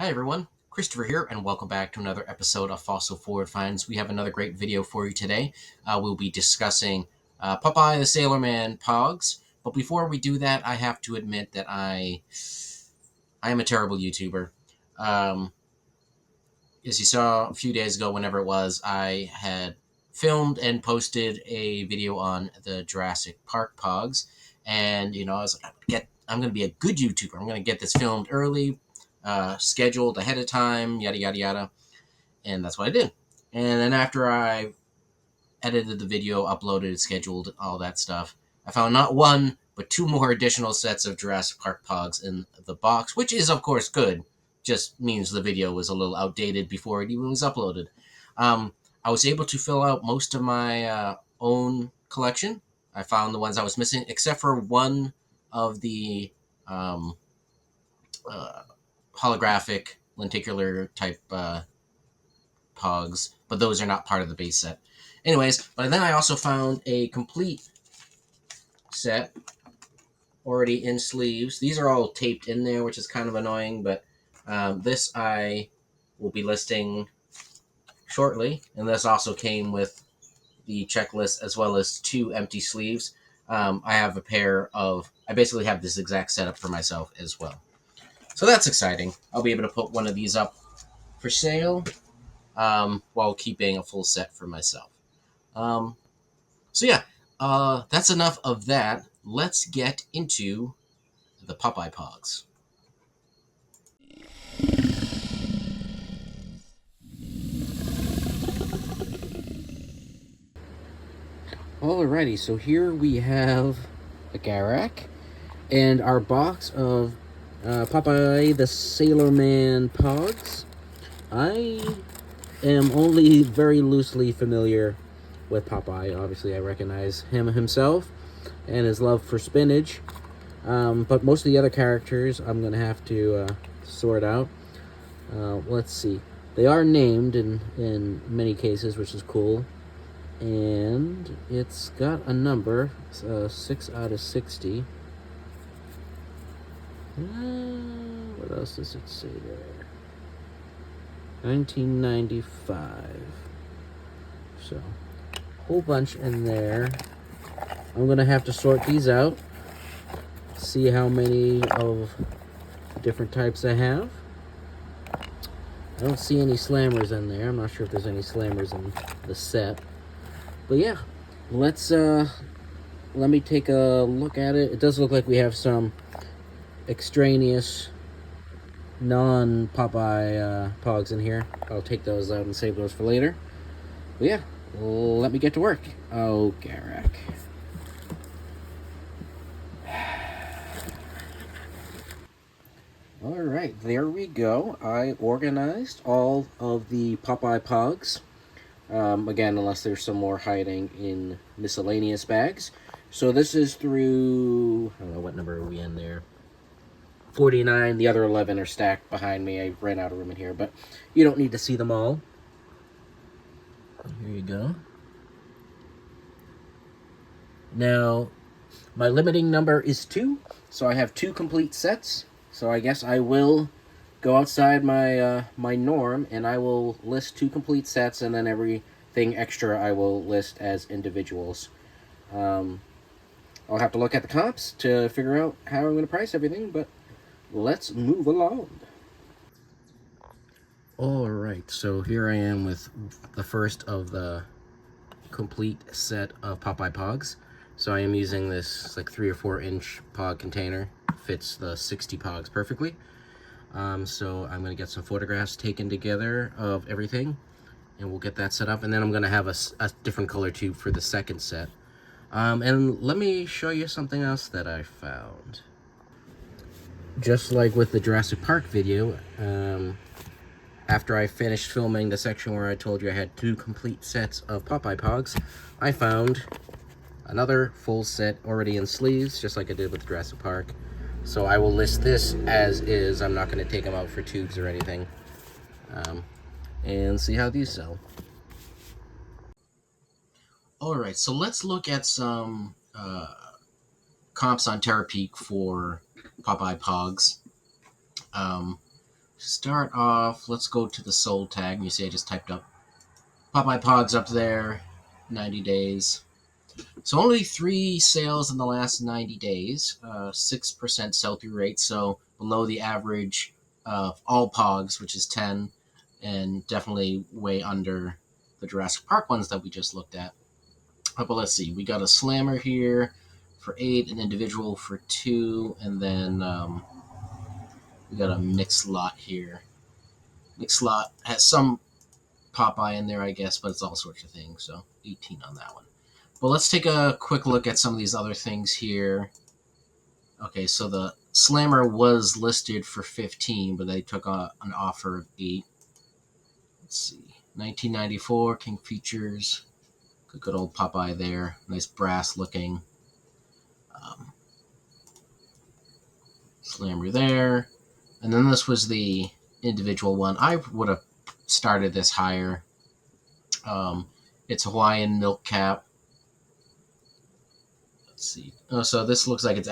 Hi everyone, Christopher here, and welcome back to another episode of Fossil Forward Finds. We have another great video for you today. We'll be discussing Popeye the Sailor Man POGs. But before we do that, I have to admit that I am a terrible YouTuber. Um, as you saw a few days ago, whenever it was, I had filmed and posted a video on the Jurassic Park POGs, and I was like, I'm going to be a good YouTuber. I'm going to get this filmed early, scheduled ahead of time, yada yada yada, and that's what I did. And then after I edited the video, uploaded, scheduled, all that stuff, I found not one but two more additional sets of Jurassic Park Pogs in the box, which is of course good. Just means the video was a little outdated before it even was uploaded. I was able to fill out most of my own collection. I found the ones I was missing, except for one of the um, uh, holographic lenticular type Pogs, but those are not part of the base set. Anyways, but then I also found a complete set already in sleeves. These are all taped in there, which is kind of annoying, but this I will be listing shortly. And this also came with the checklist as well as two empty sleeves. I have a pair of, I basically have this exact setup for myself as well. So that's exciting. I'll be able to put one of these up for sale while keeping a full set for myself. Um, so yeah, that's enough of that. Let's get into the Popeye Pogs. Alrighty, so here we have a Garak and our box of Popeye the Sailor Man Pogs. I am only very loosely familiar with Popeye. Obviously, I recognize him himself and his love for spinach. But most of the other characters I'm going to have to sort out. Let's see. They are named in many cases, which is cool. And it's got a number, 6 out of 60. What else does it say there? 1995. So, whole bunch in there. I'm going to have to sort these out. See how many of different types I have. I don't see any slammers in there. I'm not sure if there's any slammers in the set. But yeah, let me take a look at it. It does look like we have some extraneous non-Popeye Pogs in here. I'll take those out and save those for later. But yeah, let me get to work. Oh, Garak. Alright, there we go. I organized all of the Popeye Pogs. Again, unless there's some more hiding in miscellaneous bags. So this is through, I don't know, what number are we in there? 49. The other 11 are stacked behind me. I ran out of room in here, but you don't need to see them all. Here you go. Now, my limiting number is 2, so I have 2 complete sets. So I guess I will go outside my my norm, and I will list 2 complete sets, and then everything extra I will list as individuals. I'll have to look at the comps to figure out how I'm going to price everything, but let's move along. Alright, so here I am with the first of the complete set of Popeye Pogs. So I am using this like 3 or 4 inch Pog container. Fits the 60 Pogs perfectly. So I'm going to get some photographs taken together of everything, and we'll get that set up. And then I'm going to have a different color tube for the second set. And let me show you something else that I found. Just like with the Jurassic Park video, after I finished filming the section where I told you I had 2 complete sets of Popeye Pogs, I found another full set already in sleeves, just like I did with Jurassic Park. So I will list this as is. I'm not going to take them out for tubes or anything. And see how these sell. Alright, so let's look at some comps on Terapeak for Popeye Pogs. start off, let's go to the sold tag. You see I just typed up Popeye POGs up there, 90 days. So only 3 sales in the last 90 days, 6% sell-through rate, so below the average of all POGs, which is 10, and definitely way under the Jurassic Park ones that we just looked at. But let's see, we got a slammer here for 8, an individual for 2, and then we got a mixed lot here. Mixed lot has some Popeye in there, I guess, but it's all sorts of things, so 18 on that one. But let's take a quick look at some of these other things here. Okay, so the Slammer was listed for 15, but they took an offer of 8. Let's see. 1994 King Features. Good old Popeye there. Nice brass looking. Slammer there. And then this was the individual one. I would have started this higher. It's Hawaiian milk cap. Let's see. Oh, so this looks like it's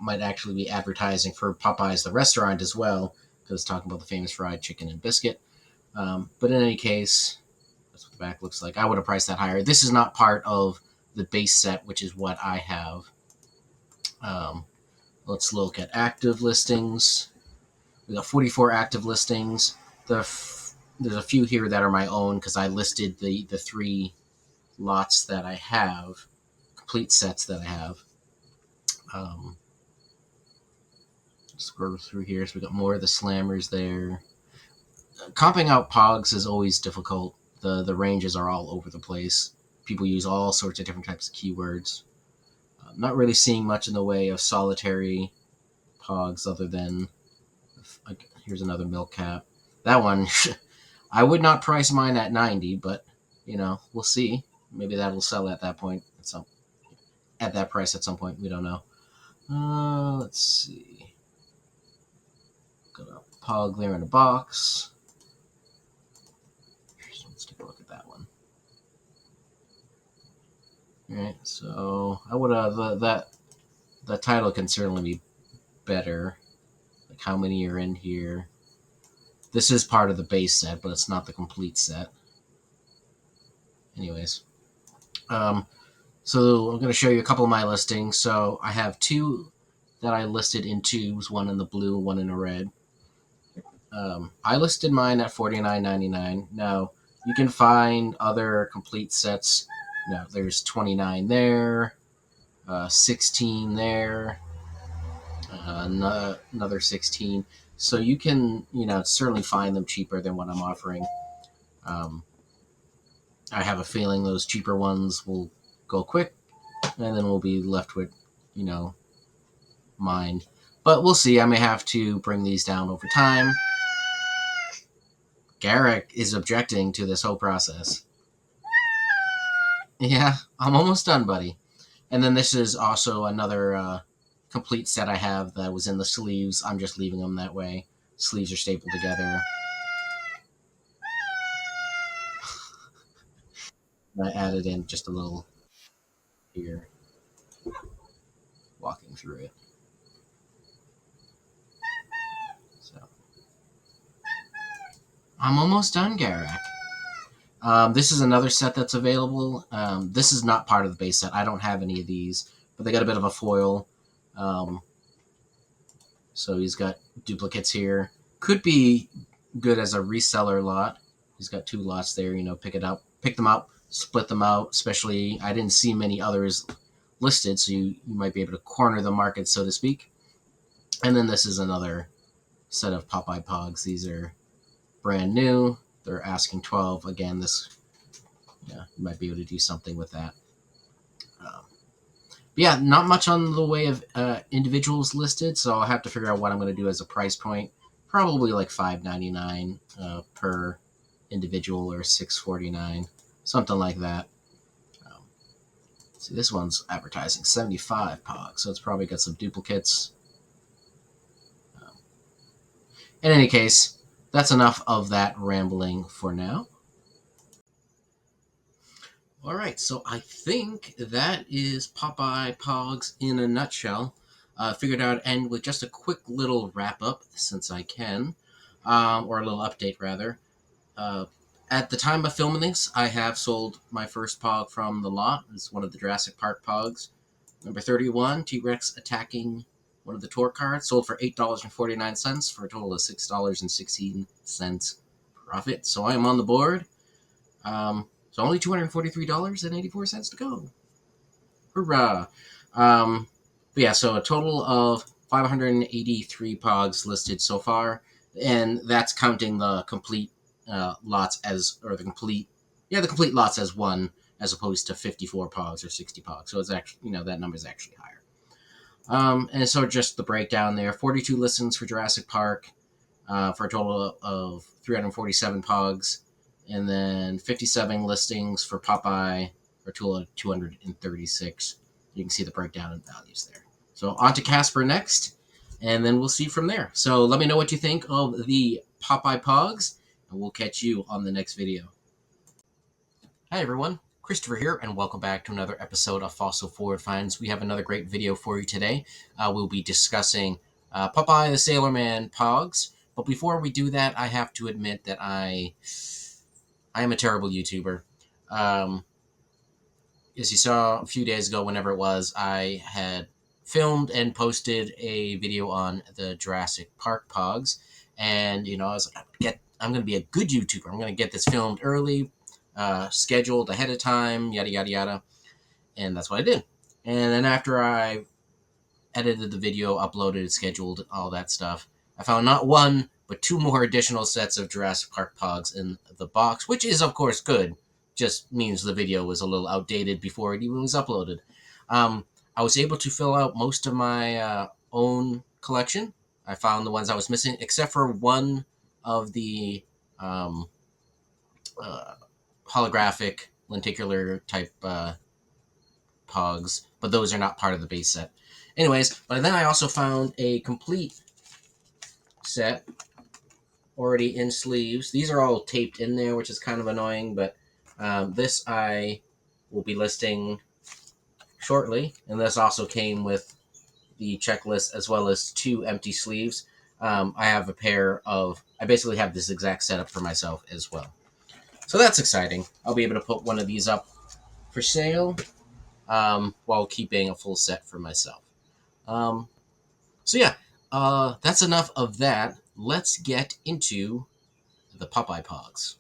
might actually be advertising for Popeyes the restaurant as well, because it's talking about the famous fried chicken and biscuit. But in any case, that's what the back looks like. I would have priced that higher. This is not part of the base set, which is what I have. Let's look at active listings. We got 44 active listings. There's a few here that are my own because I listed the 3 lots that I have, complete sets that I have. Scroll through here, so we got more of the slammers there. Comping out POGs is always difficult. The ranges are all over the place. People use all sorts of different types of keywords. Not really seeing much in the way of solitary POGs other than, here's another milk cap. That one, I would not price mine at 90, but we'll see. Maybe that'll sell at that point at that price at some point. We don't know. Let's see. Got a POG there in a box. Let's take a look at that one. All right, so I would the title can certainly be better. Like how many are in here? This is part of the base set, but it's not the complete set. Anyways, so I'm going to show you a couple of my listings. So I have 2 that I listed in tubes, one in the blue, one in the red. I listed mine at $49.99. Now, you can find other complete sets. Now, there's 29 there, 16 there, another 16. So you can, certainly find them cheaper than what I'm offering. I have a feeling those cheaper ones will go quick, and then we'll be left with, mine. But we'll see. I may have to bring these down over time. Garak is objecting to this whole process. Yeah, I'm almost done, buddy. And then this is also another complete set I have that was in the sleeves. I'm just leaving them that way. Sleeves are stapled together. I added in just a little here, walking through it. So I'm almost done, Garak. This is another set that's available. This is not part of the base set. I don't have any of these, but they got a bit of a foil. So he's got duplicates here. Could be good as a reseller lot. He's got 2 lots there. Pick them up, split them out. Especially, I didn't see many others listed, so you might be able to corner the market, so to speak. And then this is another set of Popeye POGs. These are brand new. They're asking 12. Again, you might be able to do something with that. Yeah, not much on the way of individuals listed, so I'll have to figure out what I'm going to do as a price point. Probably like $5.99 per individual, or $6.49, something like that. See, this one's advertising 75 POG, so it's probably got some duplicates. In any case, that's enough of that rambling for now. All right, so I think that is Popeye POGs in a nutshell. Figured I'd end with just a quick little wrap up since I can, or a little update rather. Uh, at the time of filming this, I have sold my first POG from the lot. It's one of the Jurassic Park POGs. Number 31, T-Rex attacking one of the tour cards, sold for $8.49 for a total of $6.16 profit. So I am on the board. So only $243.84 to go. Hurrah! But yeah, so a total of 583 POGs listed so far, and that's counting the complete lots as, or the complete lots as one, as opposed to 54 POGs or 60 POGs. So it's actually, that number is actually higher. And so just the breakdown there: 42 listings for Jurassic Park, for a total of 347 POGs, and then 57 listings for Popeye for a total of 236. You can see the breakdown in values there. So on to Casper next, and then we'll see from there. So let me know what you think of the Popeye POGs, and we'll catch you on the next video. Hi everyone, Christopher here, and welcome back to another episode of Fossil Forward Finds. We have another great video for you today. We'll be discussing Popeye the Sailor Man POGs. But before we do that, I have to admit that I am a terrible YouTuber. As you saw a few days ago, whenever it was, I had filmed and posted a video on the Jurassic Park POGs, and I was like, I'm going to be a good YouTuber. I'm going to get this filmed early, scheduled ahead of time, yada yada yada, and that's what I did. And then after I edited the video, uploaded, scheduled, all that stuff, I found not one but two more additional sets of Jurassic Park POGs in the box, which is of course good. Just means the video was a little outdated before it even was uploaded. I was able to fill out most of my own collection. I found the ones I was missing, except for one of the holographic lenticular type POGs, but those are not part of the base set. Anyways, but then I also found a complete set already in sleeves. These are all taped in there, which is kind of annoying, but this I will be listing shortly, and this also came with the checklist as well as two empty sleeves. I have I basically have this exact setup for myself as well. So that's exciting. I'll be able to put one of these up for sale while keeping a full set for myself. So yeah, that's enough of that. Let's get into the Popeye POGs.